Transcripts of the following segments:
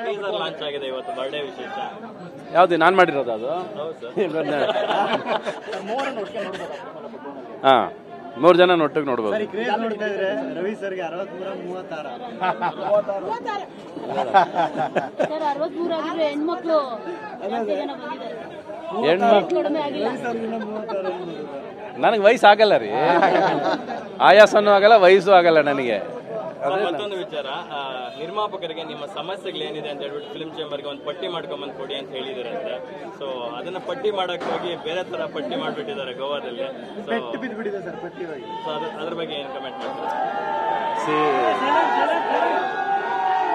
Teaser launch ಆಗಿದೆ ಇವತ್ತು, birthday ವಿಶೇಷ. ಯಾವ್ದು ನಾನು ಮಾಡಿರೋದು ಅದು? ಹಾ, 3 ಜನ ಒಟ್ಟಿಗೆ ನೋಡ್ಬೋದು. ರವಿ ಸರ್ಗೆ 63 ಹೆಣ್ಮಕ್ಳು ನನಗೆ ವಯಸ್ಸು ಆಗಲ್ಲ ರೀ, ಆಯಾಸನೂ ಆಗಲ್ಲ, ವಯಸ್ಸು ಆಗಲ್ಲ ನನಗೆ. ಮತ್ತೊಂದು ವಿಚಾರ, ನಿರ್ಮಾಪಕರಿಗೆ ನಿಮ್ಮ ಸಮಸ್ಯೆಗಳೇನಿದೆ ಅಂತ ಹೇಳ್ಬಿಟ್ಟು ಫಿಲ್ಮ್ ಚೇಂಬರ್ಗೆ ಒಂದು ಪಟ್ಟಿ ಮಾಡ್ಕೊಂಬಂದು ಕೊಡಿ ಅಂತ ಹೇಳಿದಾರಂತೆ. ಸೊ ಅದನ್ನ ಪಟ್ಟಿ ಮಾಡಕ್ ಹೋಗಿ ಬೇರೆ ತರ ಪಟ್ಟಿ ಮಾಡ್ಬಿಟ್ಟಿದ್ದಾರೆ ಗೋವಾದಲ್ಲಿ. ಅದ್ರ ಬಗ್ಗೆ ಏನ್ ಕಮೆಂಟ್ ಮಾಡ್ತಾರೆ?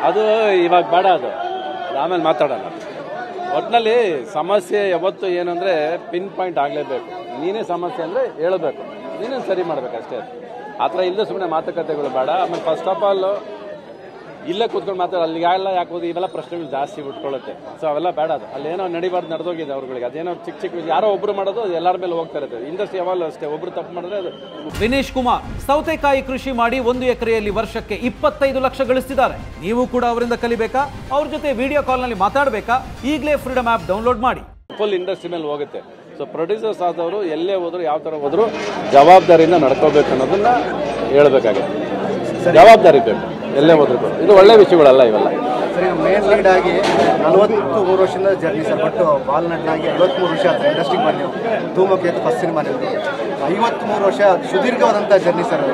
ಅದು ಇವಾಗ ಬೇಡ, ಅದು ಆಮೇಲೆ ಮಾತಾಡೋಣ. ಒಟ್ಟಿನಲ್ಲಿ ಸಮಸ್ಯೆ ಯಾವತ್ತು ಏನು ಅಂದರೆ ಪಿನ್ ಪಾಯಿಂಟ್ ಆಗಲೇಬೇಕು. ನೀನೇ ಸಮಸ್ಯೆ ಅಂದರೆ ಹೇಳಬೇಕು, ನೀನೇ ಸರಿ ಮಾಡ್ಬೇಕು ಅಷ್ಟೇ. ಆ ಥರ ಇಲ್ಲದೆ ಸುಮ್ಮನೆ ಮಾತುಕತೆಗಳು ಬೇಡ. ಆಮೇಲೆ ಫಸ್ಟ್ ಆಫ್ ಆಲ್ ಇಲ್ಲೇ ಕೂತ್ಕೊಂಡು ಮಾತಾಡೋ ಅಲ್ಲಿಗೆಲ್ಲ ಯಾಕೋದು ಇವೆಲ್ಲ ಪ್ರಶ್ನೆಗಳು ಜಾಸ್ತಿ ಉಟ್ಕೊಳ್ಳುತ್ತೆ. ಸೊ ಅವೆಲ್ಲ ಬೇಡ. ಅದು ಅಲ್ಲೇನೋ ನಡಿಬಾರ್ದು ನಡೆದೋಗಿದೆ ಅವ್ರುಗಳಿಗೆ. ಅದೇನೋ ಚಿಕ್ಕ ಚಿಕ್ಕ ಯಾರೋ ಒಬ್ರು ಮಾಡೋದು ಅದು ಎಲ್ಲರ ಮೇಲೆ ಹೋಗ್ತಾ ಇರುತ್ತೆ. ಇಂಡಸ್ಟ್ರಿ ಯಾವಾಗಲೂ ಅಷ್ಟೇ, ಒಬ್ರು ತಪ್ಪು ಮಾಡಿದ್ರೆ ಅದು. ವಿನೇಶ್ ಕುಮಾರ್ ಸೌತೆಕಾಯಿ ಕೃಷಿ ಮಾಡಿ 1 ಎಕರೆಯಲ್ಲಿ ವರ್ಷಕ್ಕೆ 25 ಲಕ್ಷ ಗಳಿಸ್ತಿದ್ದಾರೆ. ನೀವು ಕೂಡ ಅವರಿಂದ ಕಲಿಬೇಕಾ? ಅವ್ರ ಜೊತೆ ವಿಡಿಯೋ ಕಾಲ್ನಲ್ಲಿ ಮಾತಾಡಬೇಕಾ? ಈಗಲೇ ಫ್ರೀಡಮ್ ಆ್ಯಪ್ ಡೌನ್ಲೋಡ್ ಮಾಡಿ. ಫುಲ್ ಇಂಡಸ್ಟ್ರಿ ಮೇಲೆ ಹೋಗುತ್ತೆ. ಸೊ ಪ್ರೊಡ್ಯೂಸರ್ಸ್ ಆದವರು ಎಲ್ಲೇ ಹೋದ್ರು, ಯಾವ ಥರ ಹೋದ್ರು ಜವಾಬ್ದಾರಿಯಿಂದ ನಡ್ಕೋಬೇಕು ಅನ್ನೋದನ್ನ ಹೇಳ್ಬೇಕಾಗುತ್ತೆ. ಜವಾಬ್ದಾರಿ ಬೇಕು ಎಲ್ಲೇ ಹೋದ್ರು. ಇದು ಒಳ್ಳೆ ವಿಷಯಗಳಲ್ಲ ಇವೆಲ್ಲ. ಸರ್, ಈಗ ಮೇನ್ ಲೀಡ್ ಆಗಿ 43 ವರ್ಷದ ಜರ್ನಿ ಸರ್. ಬಟ್ ಬಾಲ್ ನಟನಾಗಿ 53 ವರ್ಷ ಆಯ್ತು ಇಂಡಸ್ಟ್ರಿಗೆ ಬಂದು. ಧೂಮಕೇತು ಫಸ್ಟ್ ಸಿನಿಮಾ ನಿಮ್ಮದು. 53 ವರ್ಷ ಸುದೀರ್ಘವಾದಂಥ ಜರ್ನಿ ಸರ್.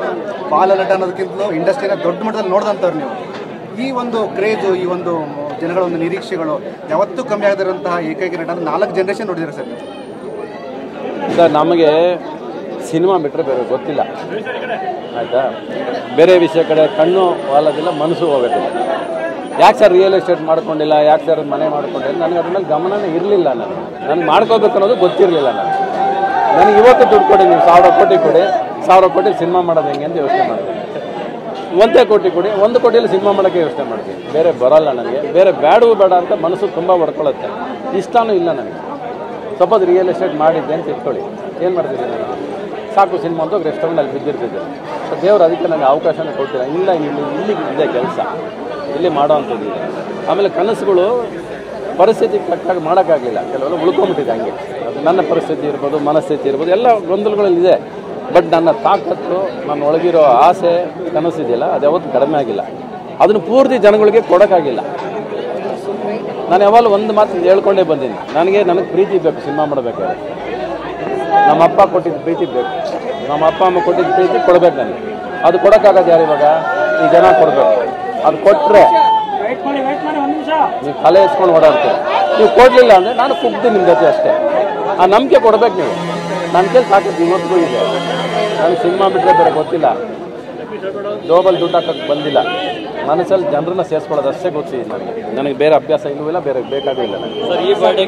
ಬಾಲ ನಟ ಅನ್ನೋದಕ್ಕಿಂತಲೂ ಇಂಡಸ್ಟ್ರಿನ ದೊಡ್ಡ ಮಟ್ಟದಲ್ಲಿ ನೋಡಿದಂಥವ್ರು ನೀವು. ಈ ಒಂದು ಕ್ರೇಜು, ಈ ಒಂದು ಜನಗಳ ಒಂದು ನಿರೀಕ್ಷೆಗಳು ಯಾವತ್ತೂ ಕಮ್ಮಿ ಆಗದಿರೋಂತಹ ಏಕೈಕ ನಟ 4 ಜನರೇಷನ್ ನೋಡಿದ್ದಾರೆ ಸರ್. ನಮಗೆ ಸಿನಿಮಾ ಬಿಟ್ಟರೆ ಬೇರೆ ಗೊತ್ತಿಲ್ಲ, ಆಯಿತಾ? ಬೇರೆ ವಿಷಯ ಕಡೆ ಕಣ್ಣು ವಾಲೋದಿಲ್ಲ, ಮನಸ್ಸು ಹೋಗೋದಿಲ್ಲ. ಯಾಕೆ ಸರ್ ರಿಯಲ್ ಎಸ್ಟೇಟ್ ಮಾಡ್ಕೊಂಡಿಲ್ಲ, ಯಾಕೆ ಸರ್ ಮನೆ ಮಾಡ್ಕೊಂಡಿಲ್ಲ, ನನಗೆ ಅದ್ರ ಮೇಲೆ ಗಮನನೇ ಇರಲಿಲ್ಲ. ನನಗೆ ಮಾಡ್ಕೋಬೇಕು ಅನ್ನೋದು ಗೊತ್ತಿರಲಿಲ್ಲ. ನನಗೆ ಇವತ್ತು ದುಡ್ಡು ಕೊಡಿ, ನೀವು 1000 ಕೋಟಿ ಕೊಡಿ, 1000 ಕೋಟಿ ಸಿನಿಮಾ ಮಾಡೋದು ಹೆಂಗೆ ಅಂತ ಯೋಚನೆ ಮಾಡ್ತೀನಿ. 1 ಕೋಟಿ ಕೊಡಿ, 1 ಕೋಟಿಯಲ್ಲಿ ಸಿನಿಮಾ ಮಾಡೋಕ್ಕೆ ಯೋಚನೆ ಮಾಡ್ತೀನಿ. ಬೇರೆ ಬರೋಲ್ಲ ನನಗೆ. ಬೇರೆ ಬೇಡವೂ ಬೇಡ ಅಂತ ಮನಸ್ಸು ತುಂಬ ಹೊಡ್ಕೊಳ್ಳುತ್ತೆ. ಇಷ್ಟನೂ ಇಲ್ಲ ನನಗೆ. ಸ್ವಲ್ಪ ರಿಯಲ್ ಎಸ್ಟೇಟ್ ಮಾಡಿದ್ದೆ ಅಂತ ಇಟ್ಕೊಳ್ಳಿ, ಏನು ಮಾಡ್ತಿದ್ದೆ ನಾನು? ಸಾಕು ಸಿನಿಮಾ ಅಂತ ರೆಸ್ಟೋರೆಂಟಲ್ಲಿ ಬಿದ್ದಿರ್ತಿದ್ದೆ. ಸೊ ದೇವರು ಅದಕ್ಕೆ ನನಗೆ ಅವಕಾಶನೇ ಕೊಡ್ತಿಲ್ಲ. ಇಲ್ಲ, ಇಲ್ಲಿಗೆ ಇದೆ ಕೆಲಸ, ಇಲ್ಲಿ ಮಾಡೋ ಅಂಥದ್ದು ಇದೆ. ಆಮೇಲೆ ಕನಸುಗಳು ಪರಿಸ್ಥಿತಿ ಕರೆಕ್ಟಾಗಿ ಮಾಡೋಕ್ಕಾಗಲಿಲ್ಲ, ಕೆಲವೆಲ್ಲ ಉಳ್ಕೊಂಬಿಟ್ಟಿದೆ ಹಂಗೆ. ಅದು ನನ್ನ ಪರಿಸ್ಥಿತಿ ಇರ್ಬೋದು, ಮನಸ್ಥಿತಿ ಇರ್ಬೋದು, ಎಲ್ಲ ಗೊಂದಲಗಳಲ್ಲಿದೆ. ಬಟ್ ನನ್ನ ತಾಕತ್ತು, ನನ್ನ ಒಳಗಿರೋ ಆಸೆ, ಕನಸಿದೆಯಲ್ಲ, ಅದು ಯಾವತ್ತೂ ಕಡಿಮೆ ಆಗಿಲ್ಲ. ಅದನ್ನು ಪೂರ್ತಿ ಜನಗಳಿಗೆ ಕೊಡೋಕ್ಕಾಗಿಲ್ಲ. ನಾನು ಯಾವಾಗಲೂ ಒಂದು ಮಾತು ಹೇಳ್ಕೊಂಡೇ ಬಂದೀನಿ, ನನಗೆ ಪ್ರೀತಿ ಬೇಕು ಸಿನಿಮಾ ಮಾಡಬೇಕಾದ್ರೆ. ನಮ್ಮ ಅಪ್ಪ ಕೊಟ್ಟಿದ್ದು ಪ್ರೀತಿ ಬೇಕು, ನಮ್ಮ ಅಪ್ಪ ಅಮ್ಮ ಕೊಟ್ಟಿದ್ದು ಪ್ರೀತಿ ಕೊಡಬೇಕು ನನಗೆ. ಅದು ಕೊಡೋಕ್ಕಾಗದು ಯಾರು ಇವಾಗ? ಈ ಜನ ಕೊಡಬೇಕು. ಅದು ಕೊಟ್ಟರೆ ನೀವು ತಲೆ ಎತ್ಕೊಂಡು ಓಡಾಡ್ತೀವಿ. ನೀವು ಕೊಡಲಿಲ್ಲ ಅಂದರೆ ನಾನು ಕುಗ್ದು ನಿಮ್ಮ ಜೊತೆ ಅಷ್ಟೇ. ಆ ನಂಬಿಕೆ ಕೊಡಬೇಕು ನೀವು. ನನ್ನ ಕೈಲಿ ಸಾಕಷ್ಟು ಇವತ್ತಿಗೂ ಇದೆ. ನನಗೆ ಸಿನಿಮಾ ಬಿಟ್ಟರೆ ಬೇರೆ ಗೊತ್ತಿಲ್ಲ, ಜೋಬಲ್ಲಿ ದುಡ್ಡು ಹಾಕೋಕ್ಕೆ ಬಂದಿಲ್ಲ. ಮನಸ್ಸಲ್ಲಿ ಜನರನ್ನ ಸೇರಿಸ್ಕೊಳ್ಳೋದು ಅಷ್ಟೇ ಗೊತ್ತಿದೆ ನನಗೆ. ಬೇರೆ ಅಭ್ಯಾಸ ಇನ್ನೂ ಇಲ್ಲ, ಬೇರೆ ಬೇಕಾಗೂ ಇಲ್ಲ ನನಗೆ. ಸರ್, ಈ ಬರ್ಡೇ